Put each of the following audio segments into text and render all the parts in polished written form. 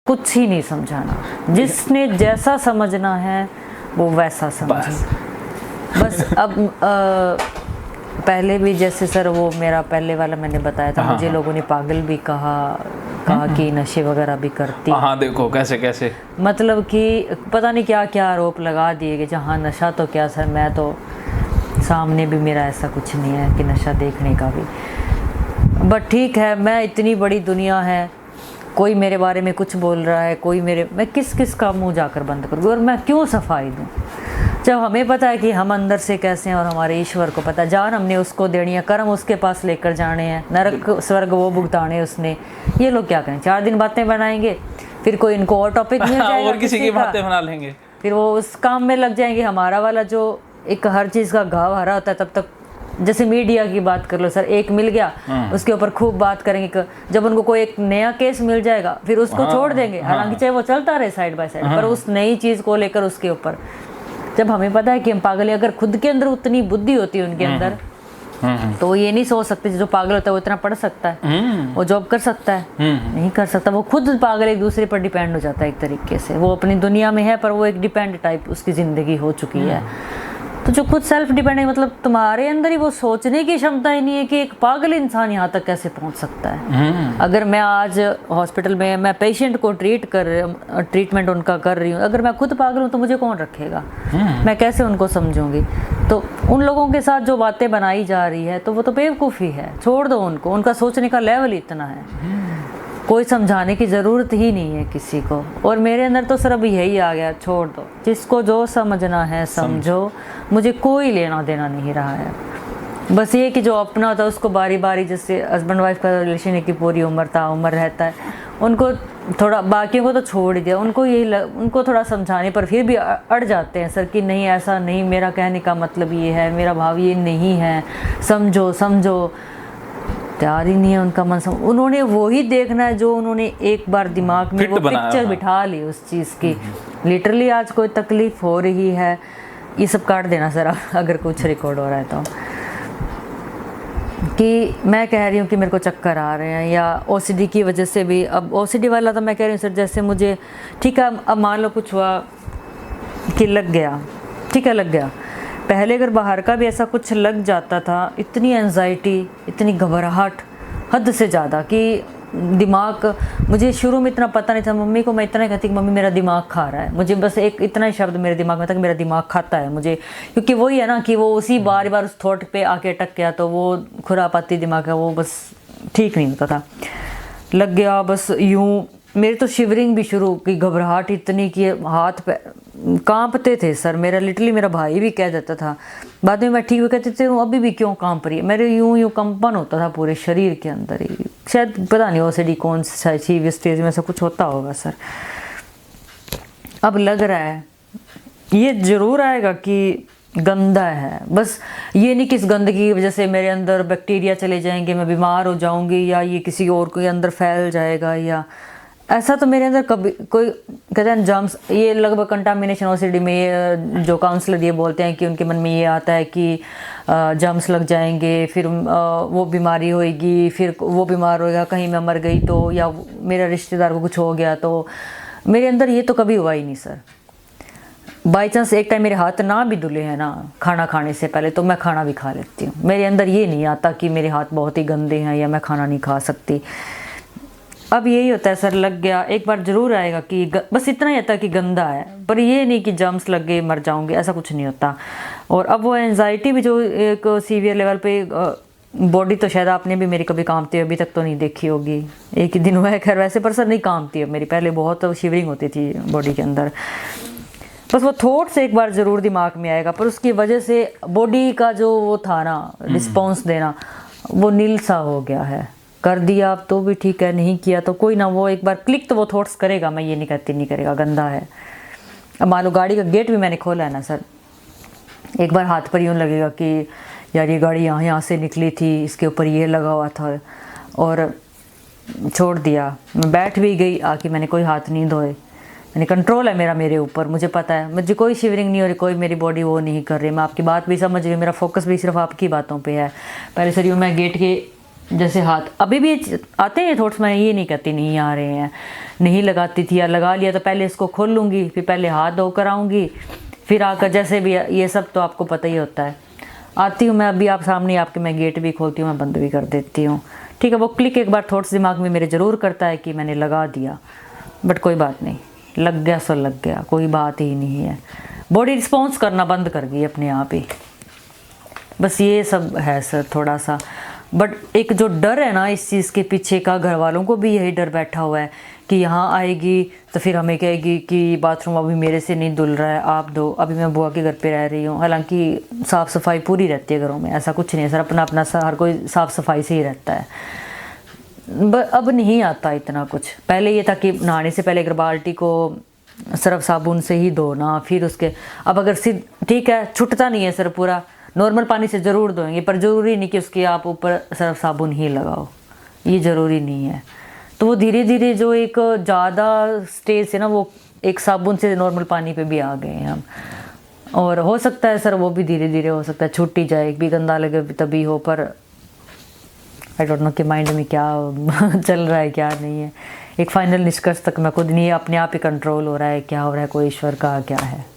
कुछ ही नहीं समझाना, जिसने जैसा समझना है वो वैसा समझे बस। अब पहले भी जैसे सर वो मेरा पहले वाला मैंने बताया था, मुझे लोगों ने पागल भी कहा कि नशे वगैरह भी करती। हाँ देखो कैसे कैसे, मतलब कि पता नहीं क्या क्या आरोप लगा दिए कि जहाँ नशा तो क्या सर, मैं तो सामने भी मेरा ऐसा कुछ नहीं है कि नशा देखने का भी। बट ठीक है, मैं इतनी बड़ी दुनिया है, कोई मेरे बारे में कुछ बोल रहा है, कोई मैं किस का मुंह जाकर बंद करूँ और मैं क्यों सफाई दूँ, जब हमें पता है कि हम अंदर से कैसे हैं और हमारे ईश्वर को पता है। जान हमने उसको देनी है, कर्म उसके पास लेकर जाने हैं, नरक स्वर्ग वो भुगताने उसने। ये लोग क्या करें, 4 दिन बातें बनाएंगे, फिर कोई इनको और टॉपिक मिल जाएगा और किसी की बातें बना लेंगे, फिर वो उस काम में लग जाएंगे। हमारा वाला जो एक हर चीज़ का घाव हरा होता है, तब तक जैसे मीडिया की बात कर लो सर, एक मिल गया उसके ऊपर खूब बात करेंगे, जब उनको कोई एक नया केस मिल जाएगा फिर उसको छोड़ देंगे, हालांकि चाहे वो चलता रहे साइड बाय साइड, पर उस नई चीज़ को लेकर उसके ऊपर। जब हमें पता है कि हम पागल हैं, अगर खुद के अंदर उतनी बुद्धि होती है उनके अंदर, तो वो ये नहीं सोच सकते जो पागल होता है वो इतना पढ़ सकता है, वो जॉब कर सकता है, नहीं कर सकता। वो खुद पागल एक दूसरे पर डिपेंड हो जाता है एक तरीके से। वो अपनी दुनिया में है पर वो एक डिपेंड टाइप उसकी ज़िंदगी हो चुकी है। तो जो खुद सेल्फ डिपेंड है, मतलब तुम्हारे अंदर ही वो सोचने की क्षमता ही नहीं है कि एक पागल इंसान यहाँ तक कैसे पहुँच सकता है। अगर मैं आज हॉस्पिटल में मैं पेशेंट को ट्रीटमेंट उनका कर रही हूँ, अगर मैं खुद पागल हूँ तो मुझे कौन रखेगा, मैं कैसे उनको समझूंगी। तो उन लोगों के साथ जो बातें बनाई जा रही है तो वो तो बेवकूफ़ी है, छोड़ दो उनको, उनका सोचने का लेवल इतना है, कोई समझाने की ज़रूरत ही नहीं है किसी को। और मेरे अंदर तो सर अब यही आ गया, छोड़ दो, जिसको जो समझना है समझो, मुझे कोई लेना देना नहीं रहा है। बस ये कि जो अपना होता है उसको बारी बारी, जैसे हस्बैंड वाइफ का रिलेशन है कि पूरी उम्र ताउम्र रहता है, उनको थोड़ा, बाकियों को तो छोड़ ही दिया, उनको उनको थोड़ा समझाने पर फिर भी अड़ जाते हैं सर कि नहीं ऐसा नहीं, मेरा कहने का मतलब ये है, मेरा भाव ये नहीं है, समझो समझो। तैयार ही नहीं है उनका मन उन्होंने वो ही देखना है जो उन्होंने एक बार दिमाग में वो पिक्चर बिठा ली उस चीज़ की। लिटरली आज कोई तकलीफ हो रही है, ये सब काट देना सर अगर कुछ रिकॉर्ड हो रहा है तो, कि मैं कह रही हूँ कि मेरे को चक्कर आ रहे हैं या ओसीडी की वजह से भी। अब ओसीडी वाला तो मैं कह रही हूँ सर, जैसे मुझे ठीक है, अब मान लो कुछ हुआ कि लग गया, ठीक है लग गया, पहले अगर बाहर का भी ऐसा कुछ लग जाता था, इतनी एंजाइटी, इतनी घबराहट हद से ज़्यादा कि दिमाग, मुझे शुरू में इतना पता नहीं था। मम्मी को मैं इतना कहती कि मम्मी मेरा दिमाग खा रहा है, मुझे बस एक इतना ही शब्द मेरे दिमाग में था कि मेरा दिमाग खाता है मुझे, क्योंकि वही है ना कि वो उसी बार बार उस थॉट पे आके अटक गया, तो वो खुरापाती दिमाग है, वो बस ठीक नहीं होता था। लग गया बस यूँ, मेरे तो शिवरिंग भी शुरू की, घबराहट इतनी कि हाथ पे कांपते थे सर। मेरा लिटरली मेरा भाई भी कह देता था, बाद में मैं ठीक हुई, कहते थे अभी भी क्यों कांप रही है, मेरे यूं कंपन होता था पूरे शरीर के अंदर ही। शायद पता नहीं ओसीडी कौन सी स्टेज में ऐसा कुछ होता होगा सर। अब लग रहा है ये ज़रूर आएगा कि गंदा है, बस ये नहीं कि इस गंदगी की वजह से मेरे अंदर बैक्टीरिया चले जाएंगे, मैं बीमार हो जाऊंगी, या ये किसी और के अंदर फैल जाएगा, या ऐसा तो मेरे अंदर कभी कोई कहते हैं जम्स, ये लगभग कंटामिनेशन ओसीडी में ये जो काउंसलर ये बोलते हैं कि उनके मन में ये आता है कि जम्स लग जाएंगे, फिर वो बीमारी होएगी, फिर वो बीमार होएगा, कहीं मैं मर गई तो, या मेरा रिश्तेदार को कुछ हो गया तो। मेरे अंदर ये तो कभी हुआ ही नहीं सर। बाई चांस एक टाइम मेरे हाथ ना भी धुले हैं ना खाना खाने से पहले, तो मैं खाना भी खा लेती हूँ। मेरे अंदर ये नहीं आता कि मेरे हाथ बहुत ही गंदे हैं या मैं खाना नहीं खा सकती। अब यही होता है सर, लग गया एक बार ज़रूर आएगा कि बस इतना ही आता है कि गंदा है, पर ये नहीं कि जम्स लग गए मर जाऊंगे, ऐसा कुछ नहीं होता। और अब वो एंजाइटी भी जो एक सीवियर लेवल पे, बॉडी तो शायद आपने भी मेरी कभी कांपती अभी तक तो नहीं देखी होगी, एक ही दिन हुआ है खैर वैसे, पर सर नहीं कांपती है मेरी, पहले बहुत शिवरिंग होती थी बॉडी के अंदर। बस वो थॉट से एक बार ज़रूर दिमाग में आएगा, पर उसकी वजह से बॉडी का जो वो था ना रिस्पॉन्स देना, वो नील सा हो गया है। कर दिया आप तो भी ठीक है, नहीं किया तो कोई ना, वो एक बार क्लिक तो वो थॉट्स करेगा, मैं ये नहीं कहती नहीं करेगा, गंदा है। अब मान लो गाड़ी का गेट भी मैंने खोला है ना सर, एक बार हाथ पर यूँ लगेगा कि यार ये गाड़ी यहाँ से निकली थी, इसके ऊपर ये लगा हुआ था, और छोड़ दिया। मैं बैठ भी गई आके, मैंने कोई हाथ नहीं धोए, मैंने कंट्रोल है मेरा मेरे ऊपर, मुझे पता है, मुझे कोई शिवरिंग नहीं हो रही, कोई मेरी बॉडी वो नहीं कर रही। मैं आपकी बात भी समझ रही हूँ, मेरा फोकस भी सिर्फ आपकी बातों पे है। पहले सर यूँ मैं गेट के जैसे हाथ अभी भी आते हैं थॉट्स, मैं ये नहीं कहती नहीं आ रहे हैं, नहीं लगाती थी, या लगा लिया तो पहले इसको खोल लूँगी, फिर पहले हाथ धोकर आऊँगी, फिर आकर जैसे भी, ये सब तो आपको पता ही होता है। आती हूँ मैं, अभी आप सामने आपके, मैं गेट भी खोलती हूँ, मैं बंद भी कर देती हूँ, ठीक है। वो क्लिक एक बार थॉट्स दिमाग में मेरे ज़रूर करता है कि मैंने लगा दिया, बट कोई बात नहीं, लग गया सो लग गया, कोई बात ही नहीं है। बॉडी रिस्पॉन्स करना बंद कर गई अपने आप ही, बस ये सब है सर थोड़ा सा। बट एक जो डर है ना इस चीज़ के पीछे का, घर वालों को भी यही डर बैठा हुआ है कि यहाँ आएगी तो फिर हमें कहेगी कि बाथरूम अभी मेरे से नहीं धुल रहा है, आप दो। अभी मैं बुआ के घर पे रह रही हूँ, हालांकि साफ़ सफाई पूरी रहती है घरों में, ऐसा कुछ नहीं है सर, अपना अपना हर कोई साफ़ सफाई से ही रहता है। अब नहीं आता इतना कुछ। पहले ये था कि नहाने से पहले अगर बाल्टी को सर्फ साबुन से ही धोना, फिर उसके, अब अगर ठीक है छुटता नहीं है सर पूरा, नॉर्मल पानी से ज़रूर धोएंगे, पर ज़रूरी नहीं कि उसके आप ऊपर सर्फ साबुन ही लगाओ, ये ज़रूरी नहीं है। तो वो धीरे धीरे जो एक ज़्यादा स्टेज है ना, वो एक साबुन से नॉर्मल पानी पे भी आ गए हैं हम। और हो सकता है सर वो भी धीरे धीरे हो सकता है छूट ही जाए, एक भी गंदा लगे तभी हो, पर आई डोंट नो कि माइंड में क्या चल रहा है क्या नहीं है। एक फाइनल निष्कर्ष तक मैं खुद नहीं, अपने आप ही कंट्रोल हो रहा है, क्या हो रहा है, कोई ईश्वर का क्या है।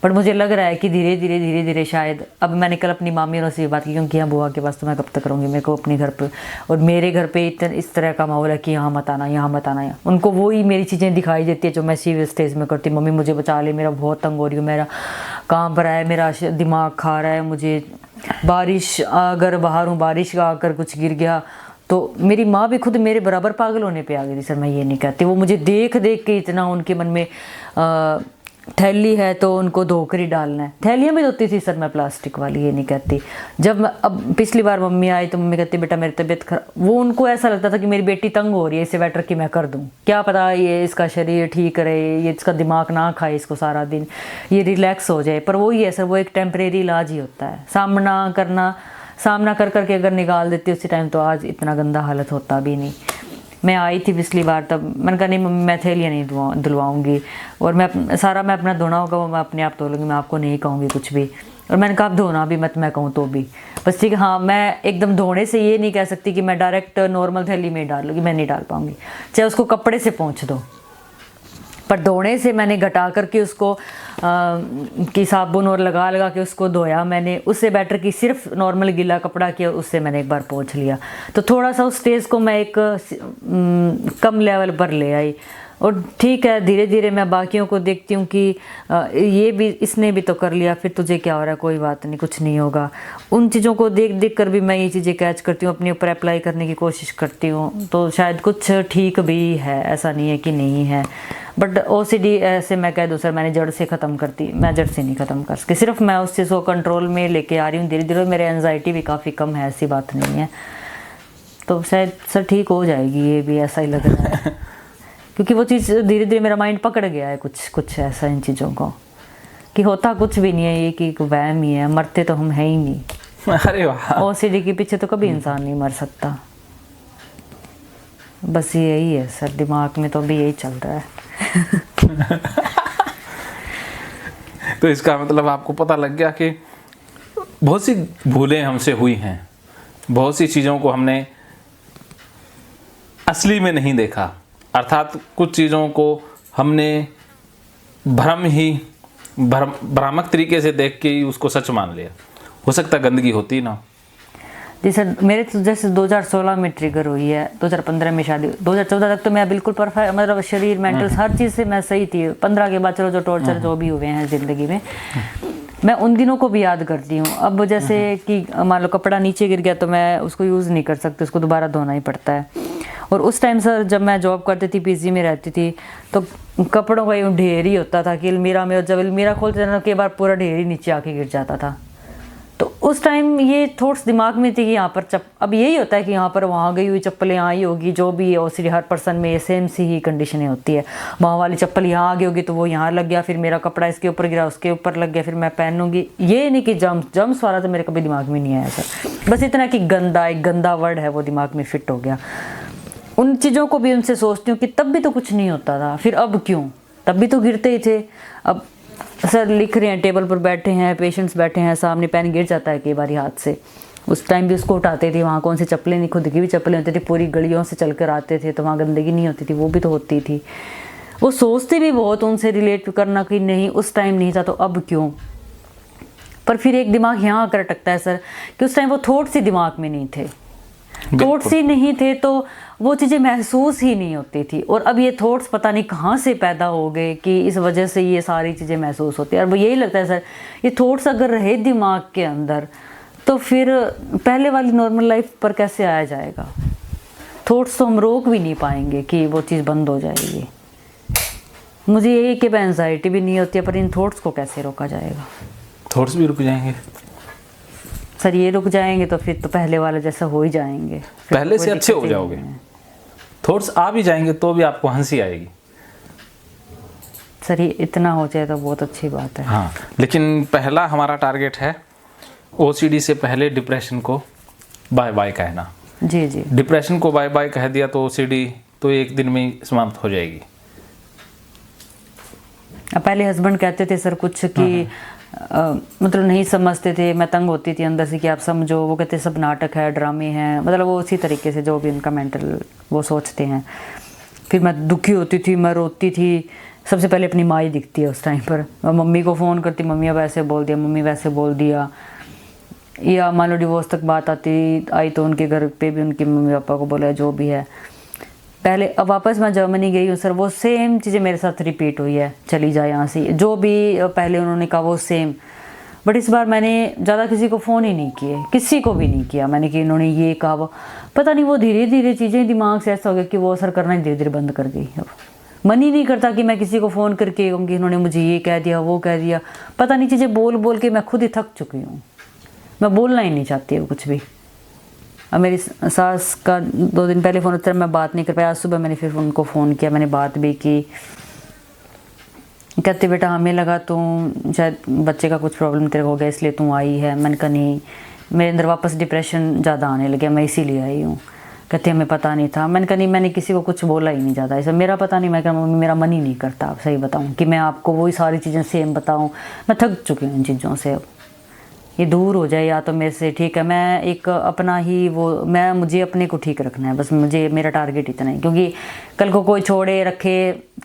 पर मुझे लग रहा है कि धीरे धीरे शायद, अब मैंने कल अपनी मामी और से ये बात की, क्योंकि यहाँ बुआ के पास तो मैं कब तक रहूँगी, मेरे को अपने घर पे, और मेरे घर पे इस तरह का माहौल है कि यहाँ मत आना, यहाँ मत आना। उनको वही मेरी चीज़ें दिखाई देती है जो मैं सीरियस स्टेज में करती, मम्मी मुझे बचा ले, मेरा बहुत तंग हो रही हूँ, मेरा काम पर है, मेरा दिमाग खा रहा है, मुझे बारिश, अगर बाहर हूँ बारिश का आकर कुछ गिर गया तो मेरी माँ भी खुद मेरे बराबर पागल होने पे आ गई थी सर, मैं ये नहीं कहती। वो मुझे देख के इतना उनके मन में थैली है तो उनको धोकर ही डालना है। थैलियाँ भी धोती थी सर मैं प्लास्टिक वाली, ये नहीं कहती। जब अब पिछली बार मम्मी आई तो मम्मी कहती बेटा मेरी तबीयत खराब, वो उनको ऐसा लगता था कि मेरी बेटी तंग हो रही है, इसे बेटर कि मैं कर दूँ, क्या पता ये इसका शरीर ठीक रहे, ये इसका दिमाग ना खाए इसको सारा दिन, ये रिलैक्स हो जाए। पर वही है सर, वो एक टेम्परेरी इलाज ही होता है। सामना कर करके अगर निकाल देती उसी टाइम तो आज इतना गंदा हालत होता भी नहीं। मैं आई थी पिछली बार, तब मैंने कहा नहीं मम्मी मैं थैलियाँ नहीं धुलवाऊँगी, और मैं अपना धोना होगा वो मैं अपने आप धो लूँगी, मैं आपको नहीं कहूँगी कुछ भी। और मैंने कहा आप धोना भी मत, मैं कहूँ तो भी बस ठीक है। हाँ, मैं एकदम धोने से ये नहीं कह सकती कि मैं डायरेक्ट नॉर्मल थैली में ही डाल लूँगी, मैं नहीं डाल पाऊँगी, चाहे उसको कपड़े से पोंछ दो। पर धोने से मैंने घटा करके उसको कि साबुन और लगा के उसको धोया मैंने, उससे बेटर कि सिर्फ नॉर्मल गीला कपड़ा किया, उससे मैंने एक बार पोंछ लिया। तो थोड़ा सा उस स्टेज को मैं एक कम लेवल पर ले आई। और ठीक है, धीरे धीरे मैं बाकियों को देखती हूँ कि ये भी, इसने भी तो कर लिया, फिर तुझे क्या हो रहा है, कोई बात नहीं, कुछ नहीं होगा। उन चीज़ों को देख कर भी मैं ये चीज़ें कैच करती हूँ, अपने ऊपर अप्लाई करने की कोशिश करती हूँ, तो शायद कुछ ठीक भी है, ऐसा नहीं है कि नहीं है। बट OCD ऐसे मैं कह दूँ सर, मैंने जड़ से ख़त्म करती, मैं जड़ से नहीं ख़त्म कर सकी, सिर्फ मैं उस चीज़ को कंट्रोल में लेके आ रही हूँ धीरे धीरे। मेरे एंजाइटी भी काफ़ी कम है, ऐसी बात नहीं है, तो शायद सर ठीक हो जाएगी, ये भी ऐसा ही लग रहा है। क्योंकि वो चीज़ धीरे धीरे मेरा माइंड पकड़ गया है कुछ ऐसा इन चीज़ों को, कि होता कुछ भी नहीं है, ये कि वहम ही है, मरते तो हम है ही नहीं। अरे वाह, OCD के पीछे तो कभी इंसान नहीं मर सकता, बस यही है सर, दिमाग में तो अभी यही चल रहा है। तो इसका मतलब आपको पता लग गया कि बहुत सी भूलें हमसे हुई हैं, बहुत सी चीज़ों को हमने असली में नहीं देखा, अर्थात कुछ चीज़ों को हमने भ्रामक तरीके से देख के ही उसको सच मान लिया। हो सकता गंदगी होती ना। जी सर, मेरे तो जैसे 2016 में ट्रिगर हुई है, 2015 में शादी, 2014 तक तो मैं बिल्कुल परफेक्ट, मतलब शरीर मेंटल हर चीज़ से मैं सही थी। 15 के बाद चलो जो टॉर्चर जो भी हुए हैं ज़िंदगी में, मैं उन दिनों को भी याद करती हूँ। अब जैसे कि मान लो कपड़ा नीचे गिर गया तो मैं उसको यूज़ नहीं कर सकती, उसको दोबारा धोना ही पड़ता है। और उस टाइम सर जब मैं जॉब करती थी, PG में रहती थी, तो कपड़ों का यूँ ढेर ही होता था कि अलमीरा में, जब अलमीरा खोलते थे ना कई बार पूरा ढेर ही नीचे आके गिर जाता था। तो उस टाइम ये थॉट्स दिमाग में थी कि यहाँ पर अब यही होता है कि यहाँ पर वहाँ गई हुई चप्पलें आई होगी, जो भी OCD हर पर्सन में ये सेम सी ही कंडीशनें होती है। वहाँ वाली चप्पल यहाँ आ गई होगी तो वो यहाँ लग गया, फिर मेरा कपड़ा इसके ऊपर गिरा, उसके ऊपर लग गया, फिर मैं पहनूंगी। ये नहीं कि जम्स वाला तो मेरे कभी दिमाग में नहीं आया सर, बस इतना कि एक गंदा वर्ड है वो दिमाग में फिट हो गया। उन चीज़ों को भी उनसे सोचती हूँ कि तब भी तो कुछ नहीं होता था, फिर अब क्यों, तब भी तो गिरते ही थे। अब सर लिख रहे हैं, टेबल पर बैठे हैं, पेशेंट्स बैठे हैं सामने, पेन गिर जाता है कई बार हाथ से, उस टाइम भी उसको उठाते थे, वहाँ कौन सी चप्पलें नहीं, खुद की भी चप्पलें होती थी, पूरी गलियों से चल कर आते थे, तो वहाँ गंदगी नहीं होती थी, वो भी तो होती थी। वो सोचते भी बहुत, उनसे रिलेट करना कि नहीं उस टाइम नहीं था तो अब क्यों। पर फिर एक दिमाग यहाँ आकर अटकता है सर कि उस टाइम वो थॉट्स ही दिमाग में नहीं थे, थॉट्स ही नहीं थे तो वो चीज़ें महसूस ही नहीं होती थी। और अब ये थॉट्स पता नहीं कहाँ से पैदा हो गए कि इस वजह से ये सारी चीज़ें महसूस होती है। और वो यही लगता है सर, ये थॉट्स अगर रहे दिमाग के अंदर तो फिर पहले वाली नॉर्मल लाइफ पर कैसे आया जाएगा। थॉट्स तो हम रोक भी नहीं पाएंगे कि वो चीज़ बंद हो जाएगी। मुझे यही कि एंजाइटी भी नहीं होती है, पर इन थॉट्स को कैसे रोका जाएगा। थॉट्स भी रुक जाएंगे सर, ये रुक जाएंगे तो फिर तो पहले वाला जैसा हो ही जाएंगे, पहले से अच्छे हो जाओगे। थॉट्स आ भी जाएंगे तो भी आपको हंसी आएगी। सर ये इतना हो जाए तो बहुत अच्छी बात है। हाँ, लेकिन पहला हमारा टारगेट है ओसीडी से पहले डिप्रेशन को बाय बाय कहना। जी जी। डिप्रेशन को बाय बाय कह दिया तो ओसीडी तो एक दिन में ही समाप्त हो जाएगी। अब पहले हस्बैंड कहते थे सर कुछ कि मतलब नहीं समझते थे, मैं तंग होती थी अंदर से कि आप समझो, वो कहते सब नाटक है, ड्रामे हैं, मतलब वो उसी तरीके से जो भी उनका मेंटल वो सोचते हैं। फिर मैं दुखी होती थी, मैं रोती थी, सबसे पहले अपनी माँ ही दिखती है उस टाइम पर। मैं मम्मी को फ़ोन करती, मम्मी अब ऐसे बोल दिया, मम्मी वैसे बोल दिया, या मान लो डिवोर्स तक बात आई तो उनके घर पे भी उनके मम्मी पापा को बोला, जो भी है। पहले अब वापस मैं जर्मनी गई हूँ सर, वो सेम चीज़ें मेरे साथ रिपीट हुई है, चली जाए यहाँ से, जो भी पहले उन्होंने कहा वो सेम। बट इस बार मैंने ज़्यादा किसी को फ़ोन ही नहीं किए, किसी को भी नहीं किया मैंने कि इन्होंने ये कहा वो, पता नहीं वो धीरे धीरे चीज़ें दिमाग से ऐसा हो गया कि वो असर करना धीरे धीरे बंद कर दी। मन ही नहीं करता कि मैं किसी को फ़ोन करके कहूँगी इन्होंने मुझे ये कह दिया, वो कह दिया, पता नहीं चीज़ें बोल बोल के मैं खुद ही थक चुकी हूँ, मैं बोलना ही नहीं चाहती हूँ कुछ भी। अब मेरी सास का 2 दिन पहले फ़ोन उतर, मैं बात नहीं कर पाया। आज सुबह मैंने फिर उनको फ़ोन किया, मैंने बात भी की। कहते बेटा हमें लगा तुम शायद बच्चे का कुछ प्रॉब्लम तेरे को हो गया इसलिए तू आई है। मैंने कहा नहीं, मेरे अंदर वापस डिप्रेशन ज़्यादा आने लगा, मैं इसीलिए आई हूँ। कहते हमें पता नहीं था। मैंने कहा नहीं, मैंने किसी को कुछ बोला ही नहीं ज़्यादा, ऐसा मेरा पता नहीं। मैं कहा मम्मी मेरा मन ही नहीं करता, आप सही बताऊँ कि मैं आपको वही सारी चीज़ें सेम बताऊँ, मैं थक चुकी हूँ इन चीज़ों से। अब ये दूर हो जाए या तो मेरे से, ठीक है मैं एक अपना ही वो, मैं मुझे अपने को ठीक रखना है बस, मुझे मेरा टारगेट इतना है। क्योंकि कल को कोई छोड़े रखे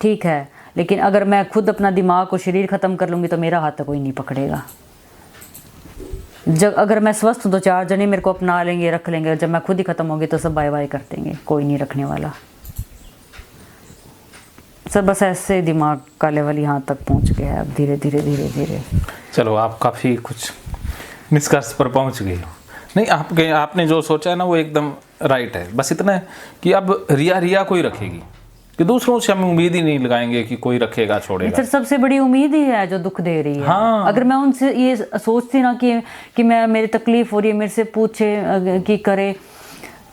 ठीक है, लेकिन अगर मैं खुद अपना दिमाग और शरीर ख़त्म कर लूँगी तो मेरा हाथ तो कोई नहीं पकड़ेगा। जब अगर मैं स्वस्थ हूँ तो 4 जने मेरे को अपना लेंगे, रख लेंगे, जब मैं खुद ही ख़त्म होंगी तो सब बाय बाय कर देंगे, कोई नहीं रखने वाला। सर बस ऐसे दिमाग का लेवल यहाँ तक पहुँच गया है अब, धीरे धीरे धीरे धीरे। चलो आप काफ़ी कुछ निष्कर्ष पर पहुंच गए हो। नहीं, आपने जो सोचा है ना वो एकदम राइट है। बस इतना है कि अब रिया कोई रखेगी कि दूसरों से हम उम्मीद ही नहीं लगाएंगे कि कोई रखेगा छोड़ेगा। सर सबसे बड़ी उम्मीद ही है जो दुख दे रही है। हाँ। अगर मैं उनसे ये सोचती ना कि मैं, मेरी तकलीफ हो रही है, मेरे से पूछे कि करे,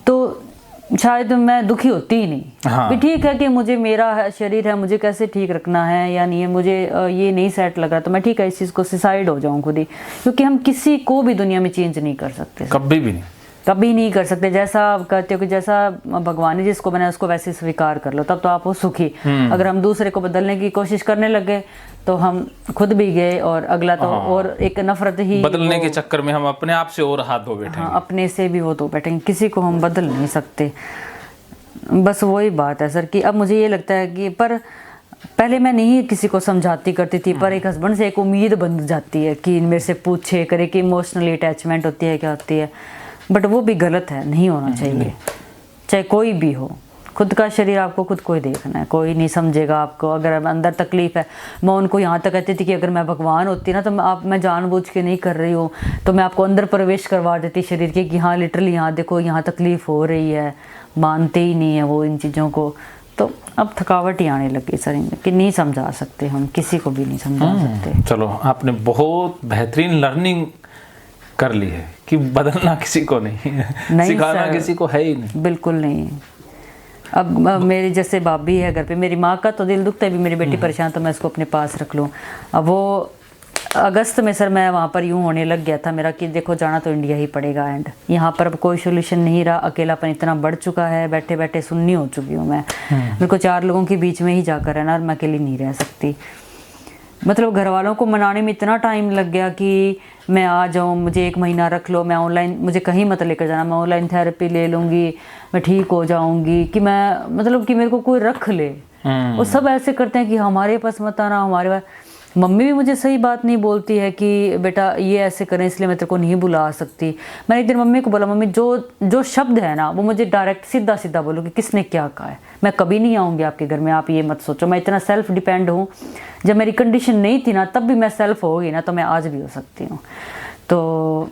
तो शायद मैं दुखी होती ही नहीं। हाँ। भी ठीक है कि मुझे मेरा शरीर है, मुझे कैसे ठीक रखना है या नहीं है, मुझे ये नहीं सेट लग रहा तो मैं ठीक है इस चीज़ को सुसाइड हो जाऊँ खुद ही। क्योंकि हम किसी को भी दुनिया में चेंज नहीं कर सकते, कभी भी नहीं, कभी नहीं कर सकते। जैसा आप कहते हो कि जैसा भगवान ने जिसको बनाया उसको वैसे स्वीकार कर लो, तब तो आप हो सुखी। अगर हम दूसरे को बदलने की कोशिश करने लगे तो हम खुद भी गए, और अगला तो और एक नफरत ही, बदलने के चक्कर में हम अपने आप से और हाथ धो बैठे। हाँ, अपने से भी वो धो बैठेंगे, किसी को हम बदल नहीं सकते। बस वही बात है सर कि अब मुझे ये लगता है कि, पर पहले मैं नहीं किसी को समझाती करती थी, पर एक हस्बैंड से एक उम्मीद बन जाती है कि मेरे से पूछे करे, कि इमोशनली अटैचमेंट होती है, क्या होती है। बट वो भी गलत है, नहीं होना चाहिए। चाहे कोई भी हो, खुद का शरीर आपको खुद को ही देखना है, कोई नहीं समझेगा आपको। अगर अंदर तकलीफ है, मैं उनको यहाँ तक कहती थी कि अगर मैं भगवान होती ना तो मैं जानबूझ के नहीं कर रही हूँ, तो मैं आपको अंदर प्रवेश करवा देती शरीर के कि हाँ लिटरली यहाँ देखो यहाँ तकलीफ हो रही है। मानते ही नहीं है वो इन चीज़ों को। तो अब थकावट ही आने लगी सर कि नहीं समझा सकते, हम किसी को भी नहीं समझा सकते। चलो आपने बहुत बेहतरीन लर्निंग कर ली है कि बदलना किसी को नहीं है, सिखाना किसी को है ही नहीं, बिल्कुल नहीं। अब मेरी जैसे भाभी है घर पे, मेरी माँ का तो दिल दुखता है भी मेरी बेटी परेशान तो मैं इसको अपने पास रख लूँ। अब वो अगस्त में सर मैं वहाँ पर यूँ होने लग गया था मेरा कि देखो जाना तो इंडिया ही पड़ेगा, एंड यहाँ पर अब कोई सोल्यूशन नहीं रहा। अकेलापन इतना बढ़ चुका है, बैठे बैठे सुन्नी हो चुकी हूँ मैं। मेरे को 4 लोगों के बीच में ही जाकर रहना, और मैं अकेली नहीं रह सकती। मतलब घर वालों को मनाने में इतना टाइम लग गया कि मैं आ जाऊँ, मुझे 1 महीना रख लो, मैं ऑनलाइन, मुझे कहीं मत लेकर जाना, मैं ऑनलाइन थेरेपी ले लूँगी, मैं ठीक हो जाऊँगी, कि मैं मतलब कि मेरे को कोई रख ले। वो सब ऐसे करते हैं कि हमारे पास मत आना, हमारे पास। मम्मी भी मुझे सही बात नहीं बोलती है कि बेटा ये ऐसे करें इसलिए मैं तेरे को नहीं बुला सकती। मैंने एक दिन मम्मी को बोला, मम्मी जो शब्द है ना वो मुझे डायरेक्ट सीधा सीधा बोलो कि किसने क्या कहा है, मैं कभी नहीं आऊँगी आपके घर में, आप ये मत सोचो। मैं इतना सेल्फ डिपेंड हूँ, जब मेरी कंडीशन नहीं थी ना तब भी मैं सेल्फ होगी ना तो मैं आज भी हो सकती हूँ। तो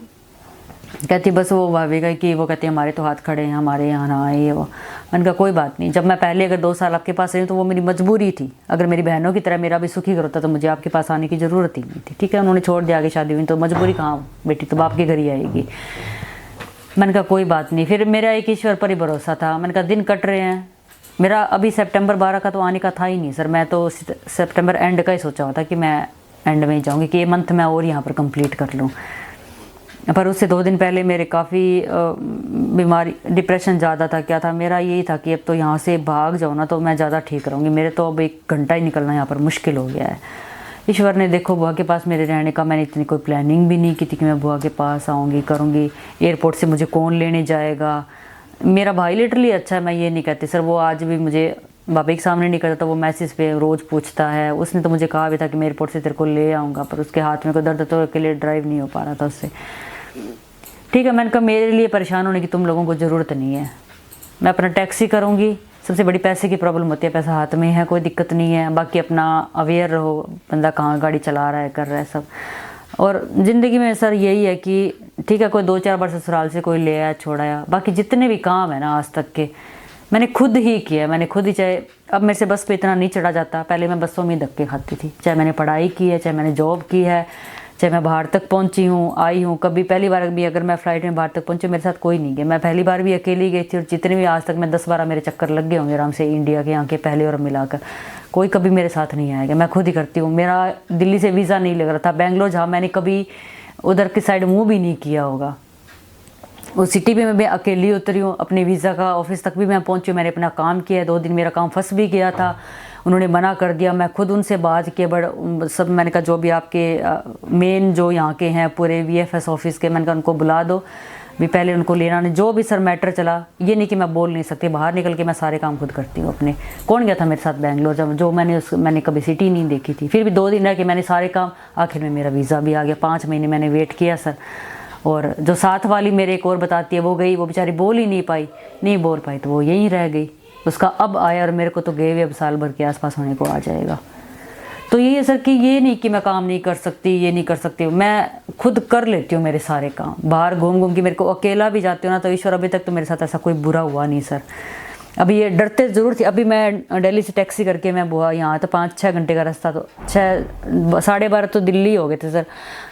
कहती बस वो भावेगा कि वो कहती हमारे तो हाथ खड़े हैं, हमारे यहाँ ना आए, ये वो। मैंने कहा कोई बात नहीं, जब मैं पहले अगर 2 साल आपके पास रही तो वो मेरी मजबूरी थी। अगर मेरी बहनों की तरह मेरा भी सुखी घर होता तो मुझे आपके पास आने की ज़रूरत ही नहीं थी। ठीक है, उन्होंने छोड़ दिया, आगे शादी हुई तो मजबूरी कहाँ बेटी, तो बाप के घर ही आएगी। मैंने कहा कोई बात नहीं। फिर मेरा एक ईश्वर पर ही भरोसा था। मैंने कहा दिन कट रहे हैं, मेरा अभी सितंबर 12 का तो आने का था ही नहीं सर। मैं तो सितंबर एंड का ही सोचा हुआ था कि मैं एंड में ही जाऊँगी, कि ये मंथ मैं और यहाँ पर कंप्लीट कर लूँ। पर उससे 2 दिन पहले मेरे काफ़ी बीमारी, डिप्रेशन ज़्यादा था। क्या था मेरा, यही था कि अब तो यहाँ से भाग जाओ ना तो मैं ज़्यादा ठीक रहूँगी। मेरे तो अब 1 घंटा ही निकलना यहाँ पर मुश्किल हो गया है। ईश्वर ने देखो बुआ के पास मेरे रहने का, मैंने इतनी कोई प्लानिंग भी नहीं की थी कि मैं बुआ के पास आऊँगी, करूँगी। एयरपोर्ट से मुझे कौन लेने जाएगा। मेरा भाई लिटरली अच्छा है, मैं ये नहीं कहती सर, वो आज भी मुझे बाबा के सामने नहीं करता, तो वो मैसेज पे रोज़ पूछता है। उसने तो मुझे कहा भी था कि मैं एयरपोर्ट से तेरे को ले आऊँगा, पर उसके हाथ में कोई दर्द तो अकेले ड्राइव नहीं हो पा रहा था उससे। ठीक है, मैंने कहा मेरे लिए परेशान होने की तुम लोगों को ज़रूरत नहीं है, मैं अपना टैक्सी करूँगी। सबसे बड़ी पैसे की प्रॉब्लम होती है, पैसा हाथ में है, कोई दिक्कत नहीं है। बाकी अपना अवेयर रहो, बंदा कहाँ गाड़ी चला रहा है, कर रहा है सब। और ज़िंदगी में सर यही है कि ठीक है, कोई 2-4 बार ससुराल से कोई ले आया छोड़ाया, बाकी जितने भी काम है ना आज तक के मैंने खुद ही किया। मैंने खुद ही, चाहे अब मेरे से बस पे इतना नहीं चढ़ा जाता, पहले मैं बसों में धक्के खाती थी। चाहे मैंने पढ़ाई की है, चाहे मैंने जॉब की है, चाहे मैं बाहर तक पहुंची हूँ, आई हूँ। कभी पहली बार भी अगर मैं फ़्लाइट में बाहर तक पहुंची, मेरे साथ कोई नहीं गया। मैं पहली बार भी अकेली गई थी, और जितने भी आज तक मैं 10-12 मेरे चक्कर लग गए होंगे आराम से इंडिया के, यहाँ के पहले और मिलाकर, कोई कभी मेरे साथ नहीं आएगा। मैं खुद ही करती हूँ। मेरा दिल्ली से वीज़ा नहीं लग रहा था, बेंगलोर जहाँ मैंने कभी उधर की साइड मुँह भी नहीं किया होगा, उस सिटी में मैं अकेली उतरी हूँ। अपने वीज़ा का ऑफिस तक भी मैं पहुँची, मैंने अपना काम किया। 2 दिन मेरा काम फंस भी गया था, उन्होंने मना कर दिया। मैं खुद उनसे बात किया, बट सब मैंने कहा जो भी आपके मेन जो यहाँ के हैं पूरे VFS ऑफिस के, मैंने कहा उनको बुला दो भी, पहले उनको लेना नहीं। जो भी सर मैटर चला, ये नहीं कि मैं बोल नहीं सकती, बाहर निकल के मैं सारे काम खुद करती हूँ अपने। कौन गया था मेरे साथ बेंगलोर, जब जो मैंने कभी सिटी नहीं देखी थी। फिर भी 2 दिन रह के मैंने सारे काम, आखिर में मेरा वीज़ा भी आ गया। 5 महीने मैंने वेट किया सर। और जो साथ वाली मेरे एक और बताती है, वो गई, वो बेचारी बोल ही नहीं बोल पाई, तो वो यहीं रह गई। उसका अब आया, और मेरे को तो गए हुए अब साल भर के आसपास होने को आ जाएगा। तो यही है सर कि ये नहीं कि मैं काम नहीं कर सकती, ये नहीं कर सकती, मैं खुद कर लेती हूँ मेरे सारे काम। बाहर घूम के मेरे को अकेला भी जाती हूँ ना, तो ईश्वर अभी तक तो मेरे साथ ऐसा कोई बुरा हुआ नहीं सर। अभी ये डरते ज़रूर थी। अभी मैं दिल्ली से टैक्सी करके मैं बुआ यहाँ तो 5-6 घंटे का रास्ता, तो 12:30 तो दिल्ली हो गए थे सर।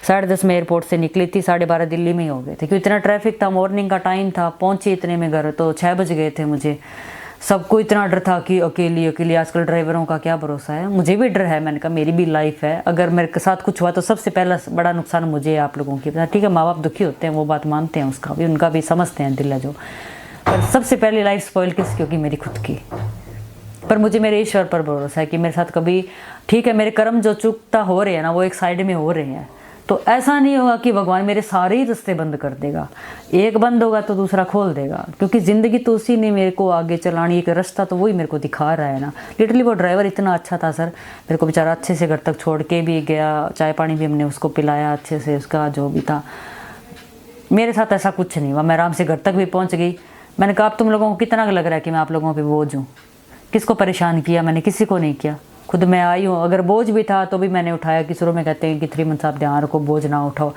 10:30 में एयरपोर्ट से निकली थी, 12:30 दिल्ली में ही हो गए थे, क्योंकि इतना ट्रैफिक था, मॉर्निंग का टाइम था। पहुँची इतने में घर तो 6 बज गए थे मुझे। सबको इतना डर था कि अकेली, आजकल ड्राइवरों का क्या भरोसा है। मुझे भी डर है, मैंने कहा मेरी भी लाइफ है, अगर मेरे साथ कुछ हुआ तो सबसे पहला बड़ा नुकसान मुझे है, आप लोगों की। ठीक है, माँ बाप दुखी होते हैं, वो बात मानते हैं, उसका भी उनका भी समझते हैं दिल है जो, पर सबसे पहले लाइफ स्पॉइल किसकी होगी, मेरी खुद की। पर मुझे मेरे ईश्वर पर भरोसा है कि मेरे साथ कभी, ठीक है मेरे कर्म जो चुकता हो रहे हैं ना, वो एक साइड में हो रहे हैं, तो ऐसा नहीं होगा कि भगवान मेरे सारे ही रास्ते बंद कर देगा। एक बंद होगा तो दूसरा खोल देगा, क्योंकि ज़िंदगी तो उसी ने मेरे को आगे चलानी, एक रास्ता तो वही मेरे को दिखा रहा है ना। लिटरली वो ड्राइवर इतना अच्छा था सर, मेरे को बेचारा अच्छे से घर तक छोड़ के भी गया, चाय पानी भी हमने उसको पिलाया अच्छे से, उसका जो भी था। मेरे साथ ऐसा कुछ नहीं हुआ, मैं आराम से घर तक भी पहुँच गई। मैंने कहा अब तुम लोगों को कितना लग रहा है कि मैं आप लोगों पर बोझ हूँ। किसको परेशान किया मैंने, किसी को नहीं किया, खुद मैं आई हूँ। अगर बोझ भी था तो भी मैंने उठाया, कि शुरू में कहते हैं कि 3 मंथ्स आप ध्यान रखो, बोझ ना उठाओ।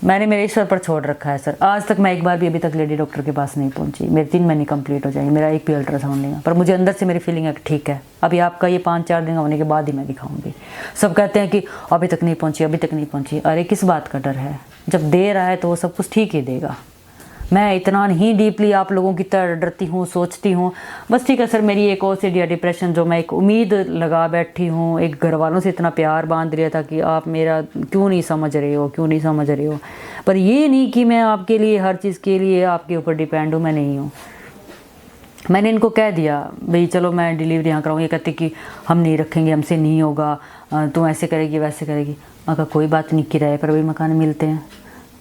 मैंने मेरे ईश्वर पर छोड़ रखा है सर। आज तक मैं एक बार भी अभी तक लेडी डॉक्टर के पास नहीं पहुंची। मेरे 3 महीने कंप्लीट हो जाएंगे, मेरा एक भी अल्ट्रासाउंड नहीं है, पर मुझे अंदर से मेरी फीलिंग है कि ठीक है, अभी आपका ये 5-4 दिन होने के बाद ही मैं दिखाऊंगी। सब कहते हैं कि अभी तक नहीं पहुंची। अरे किस बात का डर है, जब दे रहा है तो वो सब कुछ ठीक ही देगा। मैं इतना नहीं डीपली आप लोगों की तरह डरती हूँ, सोचती हूँ। बस ठीक है सर, मेरी एक और से डिप्रेशन, जो मैं एक उम्मीद लगा बैठी हूँ, एक घर वालों से इतना प्यार बांध लिया था कि आप मेरा क्यों नहीं समझ रहे हो। पर ये नहीं कि मैं आपके लिए हर चीज़ के लिए आपके ऊपर डिपेंड हूँ, मैं नहीं हूँ। मैंने इनको कह दिया भाई चलो मैं डिलीवरी यहाँ कराऊँ। ये कहते कि हम नहीं रखेंगे, हमसे नहीं होगा, तुम ऐसे करेगी वैसे करेगी। मैं कहा कोई बात नहीं, किराए पर भी मकान मिलते हैं,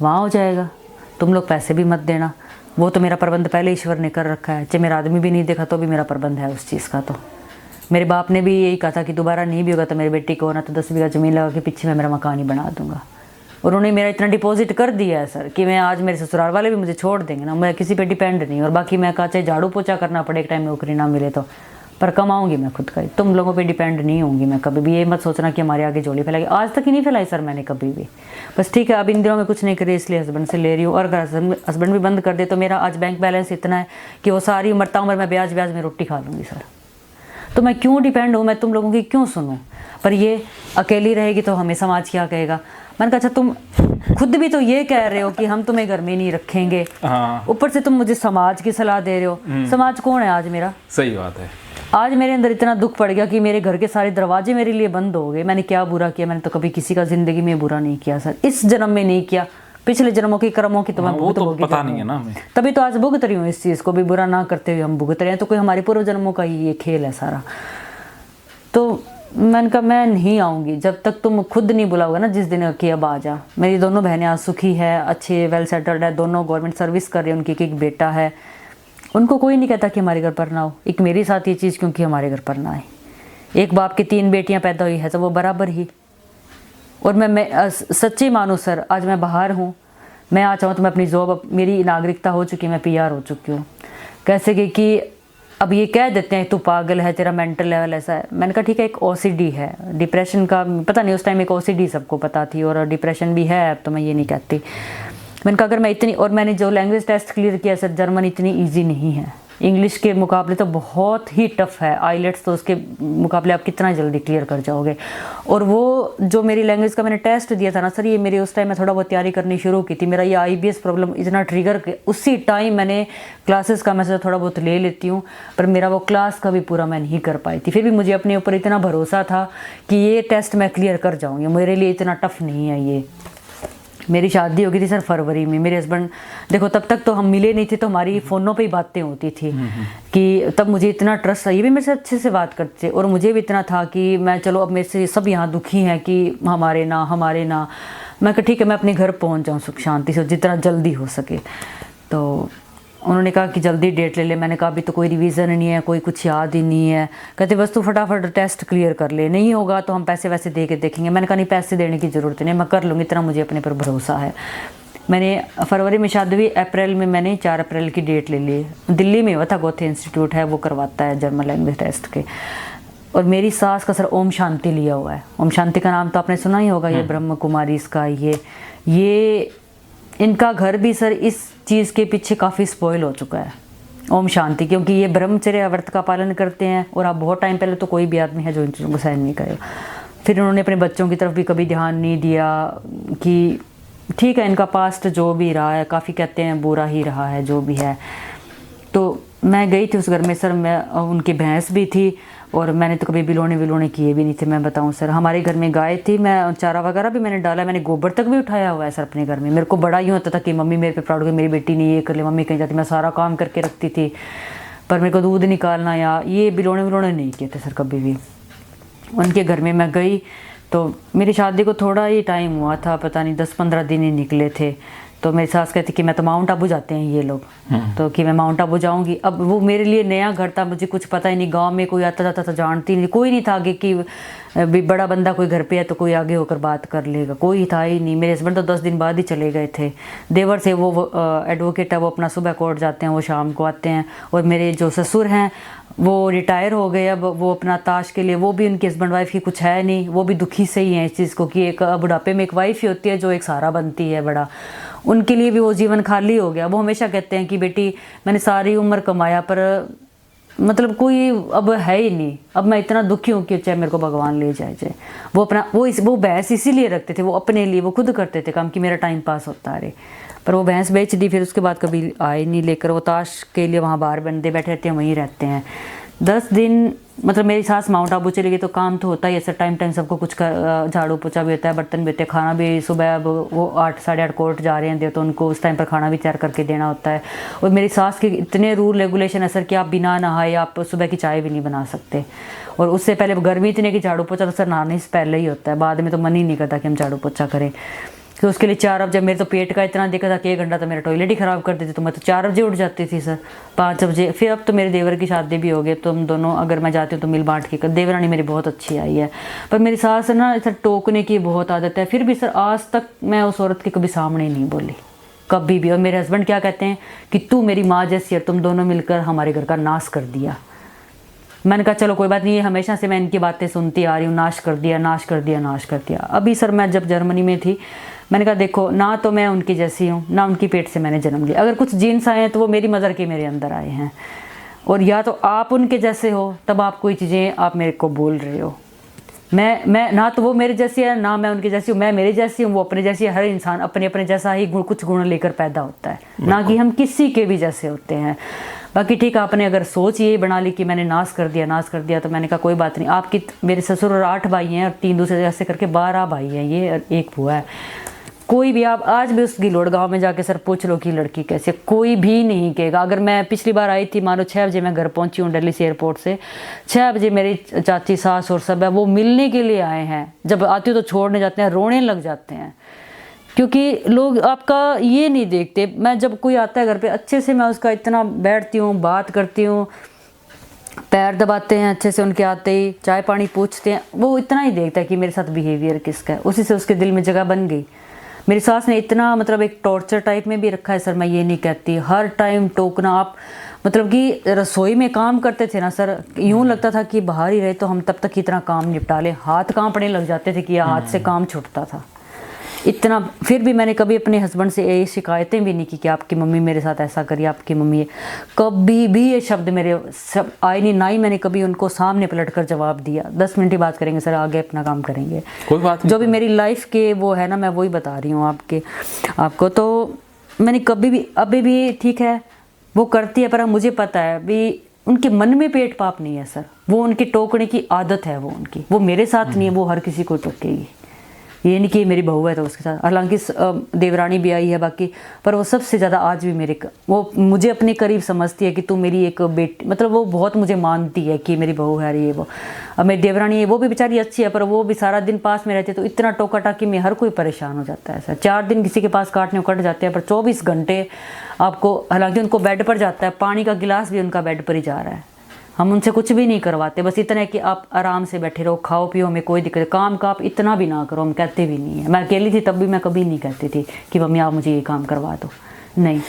वहाँ हो जाएगा, तुम लोग पैसे भी मत देना, वो तो मेरा प्रबंध पहले ईश्वर ने कर रखा है, चाहे मेरा आदमी भी नहीं देखा तो भी मेरा प्रबंध है उस चीज़ का। तो मेरे बाप ने भी यही कहा था कि दोबारा नहीं भी होगा तो मेरी बेटी को ना तो 10 बीघा ज़मीन लगा के पीछे मैं मेरा मकान ही बना दूंगा। और उन्होंने मेरा इतना डिपॉजिट कर दिया है सर कि मैं आज मेरे ससुराल वाले भी मुझे छोड़ देंगे ना, मैं किसी पे डिपेंड नहीं। और बाकी मैं कहा चाहे झाड़ू पोछा करना पड़े, एक टाइम नौकरी ना मिले तो, पर कमाऊंगी मैं खुद का ही, तुम लोगों पे डिपेंड नहीं होंगी मैं कभी भी। ये मत सोचना कि हमारे आगे झोली फैलाएगी, आज तक ही नहीं फैलाई सर मैंने कभी भी। बस ठीक है अब इन दिनों में कुछ नहीं करी इसलिए हस्बैंड से ले रही हूँ। और अगर हस्बैंड भी बंद कर दे तो मेरा आज बैंक बैलेंस इतना है कि वो सारी मरता उम्र मैं ब्याज ब्याज में रोटी खा लूँगी सर। तो मैं क्यों डिपेंड हूँ, मैं तुम लोगों की क्यों सुनूँ। पर ये अकेली रहेगी तो हमें समाज क्या कहेगा। मैंने कहा अच्छा तुम खुद भी तो ये कह रहे हो कि हम तुम्हें घर में नहीं रखेंगे, ऊपर से तुम मुझे समाज की सलाह दे रहे हो। समाज कौन है आज मेरा? सही बात है। आज मेरे अंदर इतना दुख पड़ गया कि मेरे घर के सारे दरवाजे मेरे लिए बंद हो गए। मैंने क्या बुरा किया? मैंने तो कभी किसी का जिंदगी में बुरा नहीं किया सर, इस जन्म में नहीं किया, पिछले जन्मों की कर्मों की तो मैं वो तो पता नहीं है ना हमें, तभी तो आज भुगत रही हूँ इस चीज़ को भी, बुरा ना करते हुए हम भुगत रहे हैं। तो कोई हमारे पूर्व जन्मों का ही ये खेल है सारा। तो मैंने कहा मैं नहीं आऊँगी जब तक तुम खुद नहीं बुलाओगे ना, जिस दिन कि अब आ जा। मेरी दोनों बहनें आज सुखी है, अच्छे वेल सेटल्ड है, दोनों गवर्नमेंट सर्विस कर रही है, उनकी एक बेटा है, उनको कोई नहीं कहता कि हमारे घर पर ना हो। एक मेरे साथ ये चीज़ क्योंकि हमारे घर पर ना आए। एक बाप की 3 बेटियां पैदा हुई है तो वो बराबर ही। और मैं सच्ची मानूँ सर, आज मैं बाहर हूँ, मैं आ चाहूँ तो मैं अपनी जॉब, मेरी नागरिकता हो चुकी है, मैं PR हो चुकी हूँ। कैसे कि अब ये कह देते हैं तू पागल है, तेरा मेंटल लेवल ऐसा है। मैंने कहा ठीक है, एक OCD है, डिप्रेशन का पता नहीं, उस टाइम एक OCD सबको पता थी, और डिप्रेशन भी है, अब तो मैं ये नहीं कहती। मैंने कहा अगर मैं इतनी, और मैंने जो लैंग्वेज टेस्ट क्लियर किया सर, जर्मन इतनी ईजी नहीं है, इंग्लिश के मुकाबले तो बहुत ही टफ है, आईलेट्स तो उसके मुकाबले आप कितना जल्दी क्लियर कर जाओगे। और वो जो मेरी लैंग्वेज का मैंने टेस्ट दिया था ना सर, ये मेरी उस टाइम मैं थोड़ा बहुत तैयारी करनी शुरू की थी, मेरा ये IBS प्रॉब्लम इतना ट्रिगर उसी टाइम मैंने क्लासेस का मैं थोड़ा बहुत ले लेती हूँ, पर मेरा वो क्लास का भी पूरा मैं नहीं कर पाई थी। फिर भी मुझे अपने ऊपर इतना भरोसा था कि ये टेस्ट मैं क्लियर कर जाऊँगी, मेरे लिए इतना टफ नहीं है ये। मेरी शादी हो गई थी सर फरवरी में। मेरे हस्बैंड देखो तब तक तो हम मिले नहीं थे, तो हमारी फ़ोनों पे ही बातें होती थी कि तब मुझे इतना ट्रस्ट था, ये भी मेरे से अच्छे से बात करते थे, और मुझे भी इतना था कि मैं चलो अब मेरे से सब यहाँ दुखी हैं कि हमारे ना। मैं कहा ठीक है मैं अपने घर पहुँच जाऊँ सुख शांति से, जितना जल्दी हो सके। तो उन्होंने कहा कि जल्दी डेट ले ले। मैंने कहा अभी तो कोई रिवीजन नहीं है, कोई कुछ याद ही नहीं है। कहते बस तू फटाफट टेस्ट क्लियर कर ले, नहीं होगा तो हम पैसे वैसे दे के देखेंगे। मैंने कहा नहीं पैसे देने की ज़रूरत नहीं, मैं कर लूँगी, इतना मुझे अपने पर भरोसा है। मैंने फरवरी में शादी हुई, अप्रैल में मैंने 4 अप्रैल की डेट ले ली। दिल्ली में हुआ था, गोथे इंस्टीट्यूट है, वो करवाता है जर्मन लैंग्वेज टेस्ट के। और मेरी सास का सर ओम शांति लिया हुआ है। ओम शांति का नाम तो आपने सुना ही होगा, ये ब्रह्म कुमारी इसका ये इनका घर भी सर इस चीज़ के पीछे काफ़ी स्पॉइल हो चुका है, ओम शांति, क्योंकि ये ब्रह्मचर्य व्रत का पालन करते हैं। और आप बहुत टाइम पहले तो कोई भी आदमी है जो इन चीज़ों को सहन नहीं करेगा। फिर उन्होंने अपने बच्चों की तरफ भी कभी ध्यान नहीं दिया कि ठीक है इनका पास्ट जो भी रहा है, काफ़ी कहते हैं बुरा ही रहा है जो भी है। तो मैं गई थी उस घर में सर, मैं उनकी भैंस भी थी, और मैंने तो कभी बिलोने किए भी नहीं थे। मैं बताऊं सर, हमारे घर में गाय थी, मैं चारा वगैरह भी मैंने डाला, मैंने गोबर तक भी उठाया हुआ है सर अपने घर में। मेरे को बड़ा यूँ होता था कि मम्मी मेरे पे प्राउड हो, मेरी बेटी ने ये कर ले, मम्मी कहीं जाती, मैं सारा काम करके रखती थी। पर मेरे को दूध निकालना या ये बिलोने नहीं किए थे सर कभी भी। उनके घर में मैं गई तो मेरी शादी को थोड़ा ही टाइम हुआ था, पता नहीं 10-15 दिन ही निकले थे। तो मेरी सास कहती कि मैं तो माउंट आबू जाते हैं ये लोग, तो कि मैं माउंट आबू जाऊंगी। अब वो मेरे लिए नया घर था, मुझे कुछ पता ही नहीं, गांव में कोई आता जाता था जानती नहीं, कोई नहीं था आगे कि बड़ा बंदा कोई घर पे है तो कोई आगे होकर बात कर लेगा, कोई था ही नहीं। मेरे हस्बैंड तो 10 दिन बाद ही चले गए थे। देवर से वो एडवोकेट है, वो अपना सुबह कोर्ट जाते हैं, वो शाम को आते हैं। और मेरे जो ससुर हैं वो रिटायर हो गए, अब वो अपना ताश के लिए, वो भी उनके हस्बैंड वाइफ की कुछ है नहीं, वो भी दुखी से ही हैं इस चीज़ को कि एक बुढ़ापे में एक वाइफ ही होती है जो एक सहारा बनती है बड़ा, उनके लिए भी वो जीवन खाली हो गया। वो हमेशा कहते हैं कि बेटी मैंने सारी उम्र कमाया पर मतलब कोई अब है ही नहीं, अब मैं इतना दुखी हूँ कि चाहे मेरे को भगवान ले जाए। वो अपना वो भैंस इसीलिए रखते थे, वो अपने लिए, वो खुद करते थे काम कि मेरा टाइम पास होता रहे। पर वो भैंस बेच दी, फिर उसके बाद कभी आए नहीं लेकर। वो ताश के लिए वहाँ बाहर बंदे बैठे रहते हैं, वहीं रहते हैं। 10 दिन मतलब मेरी सास माउंट आबू चली गई तो काम तो होता ही है सर, टाइम सबको कुछ झाड़ू पोछा भी होता है, बर्तन भी होते हैं, खाना भी सुबह अब वो 8 साढ़े 8 कोर्ट जा रहे हैं तो उनको उस टाइम पर खाना भी तैयार करके देना होता है। और मेरी सास के इतने रूल रेगुलेशन है सर कि आप बिना नहाए आप सुबह की चाय भी नहीं बना सकते। और उससे पहले गर्मी इतनी कि झाड़ू पोछा तो सर नहाने से पहले ही होता है, बाद में तो मन ही नहीं करता कि हम झाड़ू पोछा करें। तो उसके लिए 4 बजे, जब मेरे तो पेट का इतना दिक्कत था कि 1 घंटा तो मेरा टॉयलेट ही ख़राब कर देती, तो मैं तो 4 बजे उठ जाती थी सर, 5 बजे। फिर अब तो मेरे देवर की शादी भी हो गई तो हम दोनों अगर मैं जाती हूँ तो मिल बांट के कर। देवरानी मेरी बहुत अच्छी आई है, पर मेरी सास ना सर टोकने की बहुत आदत है। फिर भी सर आज तक मैं उस औरत के कभी सामने नहीं बोली, कभी भी। और मेरे हस्बैंड क्या कहते हैं कि तू मेरी माँ जैसी है, तुम दोनों मिलकर हमारे घर का नाश कर दिया। मैंने कहा चलो कोई बात नहीं, हमेशा से मैं इनकी बातें सुनती आ रही हूँ, नाश कर दिया, नाश कर दिया, नाश कर दिया। अभी सर मैं जब जर्मनी में थी मैंने कहा देखो ना तो मैं उनकी जैसी हूँ ना उनकी पेट से मैंने जन्म लिया। अगर कुछ जीन्स आए हैं तो वो मेरी मदर के मेरे अंदर आए हैं, और या तो आप उनके जैसे हो तब आप कोई चीज़ें आप मेरे को बोल रहे हो। मैं ना तो वो मेरे जैसी है ना मैं उनकी जैसी हूँ, मैं मेरी जैसी हूँ वो अपने जैसी है। हर इंसान अपने अपने जैसा ही कुछ गुण लेकर पैदा होता है, ना कि हम किसी के भी जैसे होते हैं। बाकी ठीक है, आपने अगर सोच ये बना ली कि मैंने नाश कर दिया तो मैंने कहा कोई बात नहीं। आपकी मेरे ससुर और 8 भाई हैं और 3 दूसरे ऐसे करके 12 भाई हैं, ये और 1 बुआ है। कोई भी आप आज भी उस गिलोड़ गांव में जाके सर पूछ लो कि लड़की कैसे, कोई भी नहीं कहेगा। अगर मैं पिछली बार आई थी मानो 6 बजे मैं घर पहुंची हूँ दिल्ली से एयरपोर्ट से, 6 बजे मेरी चाची सास और सब है वो मिलने के लिए आए हैं। जब आती हो तो छोड़ने जाते हैं, रोने लग जाते हैं, क्योंकि लोग आपका ये नहीं देखते। मैं जब कोई आता है घर पे अच्छे से मैं उसका इतना बैठती हूँ, बात करती हूँ, पैर दबाते हैं अच्छे से, उनके आते ही चाय पानी पूछते हैं, वो इतना ही देखता है कि मेरे साथ बिहेवियर किसका है, उसी से उसके दिल में जगह बन गई। मेरी सास ने इतना मतलब एक टॉर्चर टाइप में भी रखा है सर, मैं ये नहीं कहती हर टाइम टोकना। आप मतलब कि रसोई में काम करते थे ना सर, यूँ लगता था कि बाहर ही रहे तो हम तब तक इतना काम निपटा लें, हाथ कांपने लग जाते थे कि यह हाथ से काम छूटता था इतना। फिर भी मैंने कभी अपने हस्बैंड से ये शिकायतें भी नहीं की कि आपकी मम्मी मेरे साथ ऐसा करी, आपकी मम्मी, कभी भी ये शब्द मेरे सब आए नहीं, ना ही मैंने कभी उनको सामने पलट कर जवाब दिया। 10 मिनट ही बात करेंगे सर, आगे अपना काम करेंगे, कोई बात नहीं। जो भी मेरी लाइफ के वो है ना, मैं वही बता रही हूँ आपको। तो मैंने कभी भी, अभी भी ठीक है वो करती है, पर मुझे पता है भी उनके मन में पेट पाप नहीं है सर, वो उनकी टोकने की आदत है, वो उनकी, वो मेरे साथ नहीं है, वो हर किसी को टोकेगी। ये नहीं कि मेरी बहू है तो उसके साथ, हालांकि देवरानी भी आई है बाकी, पर वो सबसे ज़्यादा आज भी वो मुझे अपने करीब समझती है कि तू मेरी एक बेटी, मतलब वो बहुत मुझे मानती है कि मेरी बहू है ये वो। अब मेरी देवरानी है वो भी बेचारी अच्छी है, पर वो भी सारा दिन पास में रहती है तो इतना टोका टाकी में हर कोई परेशान हो जाता है सर। 4 दिन किसी के पास काटने को कट जाते हैं, पर 24 घंटे आपको, हालांकि उनको बेड पर जाता है, पानी का गिलास भी उनका बेड पर ही जा रहा है, हम उनसे कुछ भी नहीं करवाते, बस इतना है कि आप आराम से बैठे रहो, खाओ पियो, हमें कोई दिक्कत, काम का आप इतना भी ना करो, हम कहते भी नहीं है। मैं अकेली थी तब भी मैं कभी नहीं कहती थी कि मम्मी आप मुझे ये काम करवा दो, नहीं।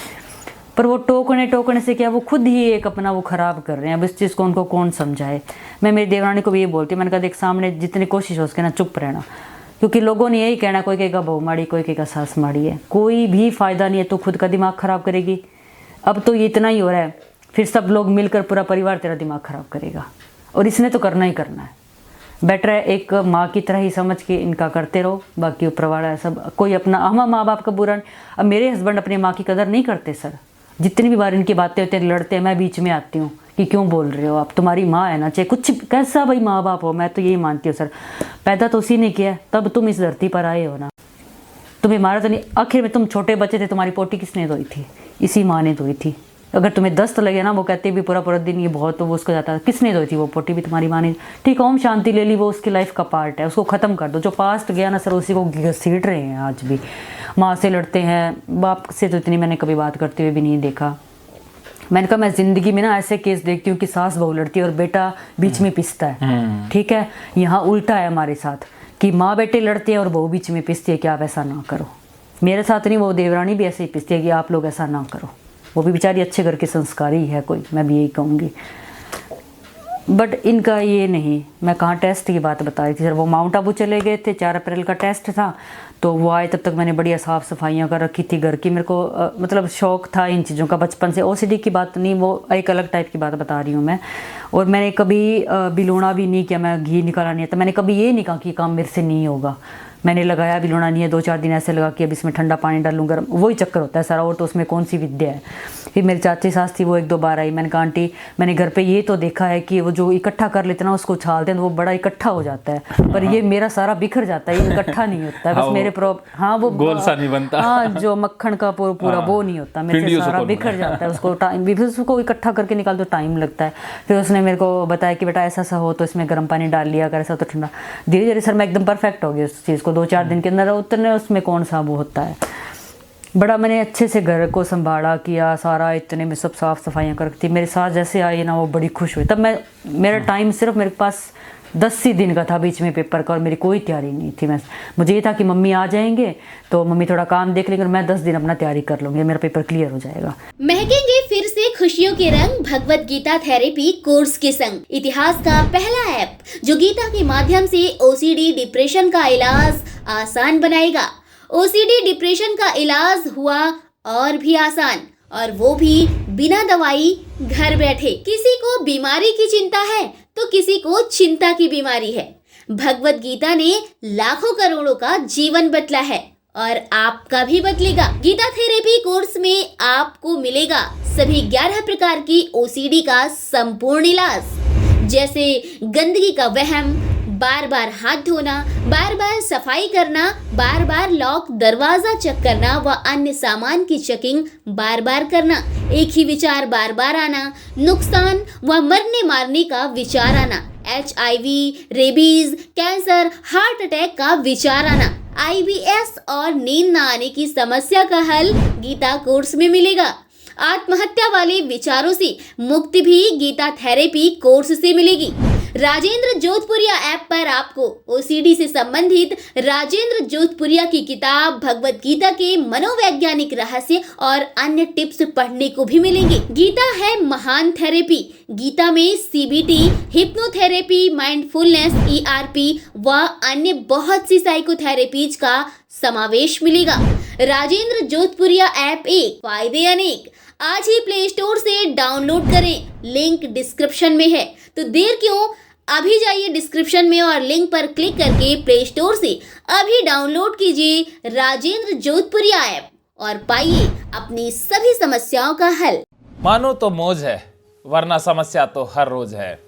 पर वो टोकने से क्या, वो खुद ही एक अपना वो ख़राब कर रहे हैं। अब इस चीज़ को उनको कौन समझाए। मैं मेरी देवरानी को भी ये बोलती हूँ, मैंने कहा देख सामने जितनी कोशिश हो सके ना चुप रहना, क्योंकि लोगों ने यही कहना, कोई कहेगा बहू माड़ी, कोई कहेगा सास माड़ी है, कोई भी फ़ायदा नहीं है, तो खुद का दिमाग ख़राब करेगी। अब तो ये इतना ही हो रहा है, फिर सब लोग मिलकर पूरा परिवार तेरा दिमाग ख़राब करेगा, और इसने तो करना ही करना है। बेटर है एक माँ की तरह ही समझ के इनका करते रहो, बाकी ऊपर वाला है सब, कोई अपना, हम माँ बाप का बुरा नहीं। अब मेरे हस्बैंड अपनी माँ की कदर नहीं करते सर, जितनी भी बार इनकी बातें होती हैं लड़ते हैं, मैं बीच में आती हूँ कि क्यों बोल रहे हो आप, तुम्हारी माँ है ना, चाहे कुछ कैसा भाई माँ बाप हो, मैं तो यही मानती हूँ सर, पैदा तो उसी ने किया है, तब तुम इस धरती पर आए हो ना, तुम्हें मारा तो नहीं। आखिर में तुम छोटे बच्चे थे, तुम्हारी पोटी किसने धोई थी, इसी माँ ने धोई थी। अगर तुम्हें दस्त लगे ना, वो कहते भी पूरा दिन ये बहुत, तो वो उसको जाता है, किसने धोई थी वो पोटी, भी तुम्हारी माँ ने। ठीक है, ओम शांति ले ली, वो उसकी लाइफ का पार्ट है, उसको ख़त्म कर दो। जो पास्ट गया ना सर, उसी को घसीट रहे हैं आज भी। माँ से लड़ते हैं, बाप से तो इतनी मैंने कभी बात करते हुए भी नहीं देखा। मैंने कहा मैं ज़िंदगी में ना ऐसे केस देखती हूँ कि सास बहू लड़ती है और बेटा बीच में पिसता है। ठीक है, यहाँ उल्टा है हमारे साथ कि माँ बेटे लड़ते हैं और बहू बीच में पिसती है कि आप ऐसा ना करो। मेरे साथ नहीं, वो देवरानी भी ऐसे ही पिसती है कि आप लोग ऐसा ना करो। वो भी बेचारी अच्छे घर की संस्कारी है कोई, मैं भी यही कहूँगी। बट इनका ये नहीं। मैं कहाँ टेस्ट की बात बता रही थी सर, वो माउंट आबू चले गए थे, 4 अप्रैल का टेस्ट था, तो वो आए तब तक मैंने बढ़िया साफ़ सफाइयाँ कर रखी थी घर की। मेरे को मतलब शौक़ था इन चीज़ों का बचपन से। ओसीडी की बात नहीं, वो एक अलग टाइप की बात बता रही हूँ मैं। और मैंने कभी बिलोना भी नहीं किया, मैं घी निकाला नहीं था, मैंने कभी ये नहीं कहा कि काम मेरे से नहीं होगा। मैंने लगाया भी लूना नहीं है, 2-4 दिन ऐसे लगा कि अब इसमें ठंडा पानी डालूं गर्म, वही चक्कर होता है सारा, और तो उसमें कौन सी विद्या है। फिर मेरी चाची सास थी, वो 1-2 बार आई, मैंने कहा आंटी मैंने घर पे ये तो देखा है कि वो जो इकट्ठा कर लेते ना उसको उछालते हैं तो वो बड़ा इकट्ठा हो जाता है, पर ये मेरा सारा बिखर जाता है, ये इकट्ठा नहीं होता है, बस मेरे हाँ वो गोल सा नहीं बनता, हाँ जो मक्खन का पूरा वो नहीं होता, मेरे से सारा बिखर जाता है, उसको टाइम, उसको इकट्ठा करके निकाल तो टाइम लगता है। फिर उसने मेरे को बताया कि बेटा ऐसा हो तो इसमें गर्म पानी डाल लिया अगर ऐसा तो ठंडा। धीरे धीरे सर मैं एकदम परफेक्ट हो गई उस चीज़ को, 2-4 दिन के अंदर उतने उसमें कौन सा वो होता है। बड़ा मैंने अच्छे से घर को संभाला किया सारा, इतने में सब साफ़ सफाइयाँ कर थी। मेरे साथ जैसे आई ना वो बड़ी खुश हुई। तब मेरा टाइम सिर्फ मेरे पास 10 ही दिन का था बीच में पेपर का, और मेरी कोई तैयारी नहीं थी। मुझे ये था कि मम्मी आ जाएंगे तो मम्मी थोड़ा काम देख लेंगे और मैं 10 दिन अपना तैयारी कर लूँगी, मेरा पेपर क्लियर हो जाएगा। महकेंगे फिर से खुशियों के रंग भगवत गीता थेरेपी कोर्स के संग। इतिहास का पहला ऐप जो गीता के माध्यम से ओसीडी डिप्रेशन का इलाज आसान बनाएगा। ओसीडी डिप्रेशन का इलाज हुआ और भी आसान, और वो भी बिना दवाई, घर बैठे। किसी को बीमारी की चिंता है तो किसी को चिंता की बीमारी है। भगवत गीता ने लाखों करोड़ों का जीवन बदला है और आपका भी बदलेगा। गीता थेरेपी कोर्स में आपको मिलेगा सभी 11 प्रकार की ओसीडी का संपूर्ण इलाज, जैसे गंदगी का वहम, बार बार हाथ धोना, बार बार सफाई करना, बार बार लॉक दरवाजा चेक करना व अन्य सामान की चेकिंग बार बार करना, एक ही विचार बार बार आना, नुकसान व मरने मारने का विचार आना, HIV, rabies, cancer, heart attack का विचार आना, IBS और नींद न आने की समस्या का हल गीता कोर्स में मिलेगा। आत्महत्या वाले विचारों से मुक्ति भी गीता थेरेपी कोर्स से मिलेगी। राजेंद्र जोधपुरिया ऐप पर आपको ओसीडी से संबंधित राजेंद्र जोधपुरिया की किताब भगवत गीता के मनोवैज्ञानिक रहस्य और अन्य टिप्स पढ़ने को भी मिलेंगे। गीता है महान थेरेपी। गीता में CBT, हिप्नोथेरेपी, माइंडफुलनेस, ERP व अन्य बहुत सी साइकोथेरेपीज का समावेश मिलेगा। राजेंद्र जोधपुरिया ऐप एक, फायदे अनेक। आज ही प्ले स्टोर से डाउनलोड करें, लिंक डिस्क्रिप्शन में है। तो देर क्यों, अभी जाइए डिस्क्रिप्शन में और लिंक पर क्लिक करके प्ले स्टोर से अभी डाउनलोड कीजिए राजेंद्र जोधपुरिया ऐप और पाइए अपनी सभी समस्याओं का हल। मानो तो मौज है, वरना समस्या तो हर रोज है।